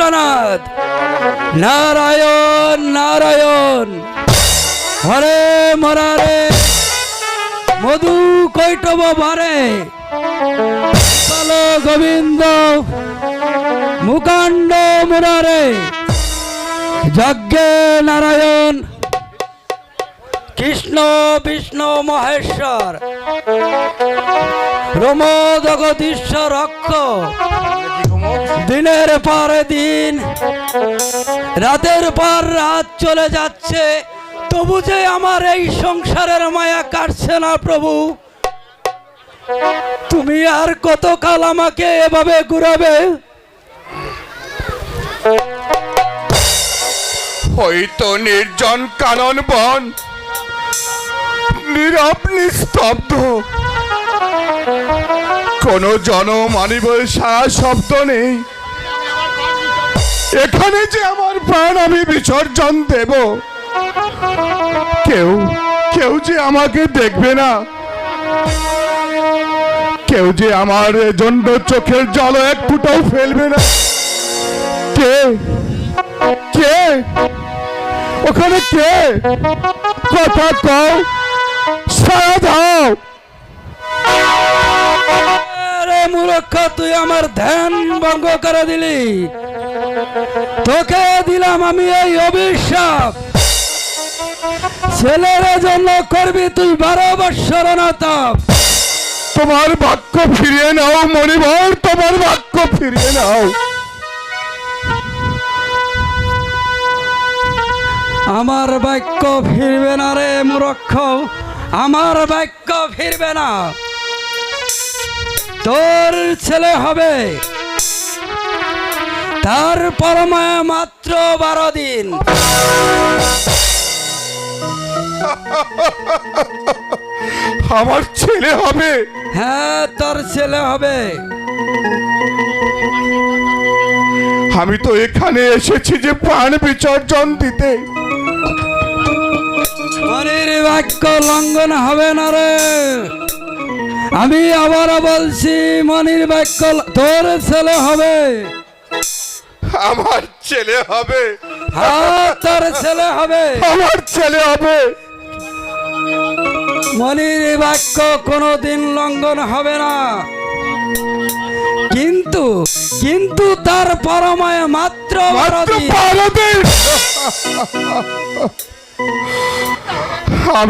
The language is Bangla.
ভোলানাথ। নারায়ণ নারায়ণ। হরে মরারে মধু কৈটব ভরে গোবিন্দ মুকাণ্ড মুরারে। যজ্ঞে নারায়ণ কৃষ্ণ বিষ্ণু মহেশ্বর রোম জগদীশ্বর অক্ষ। দিনের পর দিন রাতের পর রাত চলে যাচ্ছে, তবু যে আমার এই সংসারের মায়া কাটছে না প্রভু। তুমি আর কতকাল আমাকে এভাবে ঘুরাবে? হয়তো নির্জন কানন বন নীরব নিস্তব্ধ, কোন জনমানিবের সারা শব্দ নেই। এখানে যে আমার প্রাণ আমি বিসর্জন দেব, কেউ কেউ যে আমাকে দেখবে না, কেউ যে আমার জন্য চোখের জল এক ফুটাও ফেলবে না। কে কে ওখানে কে? কথা কও, সারা দাও। আরে মূর্খ, তুই আমার ধ্যান ভঙ্গ করে দিলি। তোকে দিলাম আমি এই অভিশাপ, ছেলের জন্য করবি তুই 12 বৎসর অনাতপ। তোমার বাক্য ফিরিয়ে নাও মণিবর, তোমার বাক্য ফিরিয়ে নাও। আমার বাক্য ফিরবে না রে মূর্খ, আমার বাক্য ফিরবে না। তোর ছেলে হবে, তার পরমায় মাত্র 12 দিন। আমার ছেলে হবে? হ্যাঁ, তোর ছেলে হবে। আমি তো এখানে এসেছি যে প্রাণ বিসর্জন দিতে। মনির বাক্য লঙ্ঘন হবে না রে। আমি আবারও বলছি, মনির বাক্য, তোর ছেলে হবে। আমার ছেলে হবে? হ্যাঁ, তোর ছেলে হবে। আমার ছেলে হবে। মনির বাক্য কোনোদিন লঙ্ঘন হবে না, কিন্তু কিন্তু তার পরমায় মাত্র 12 দিন।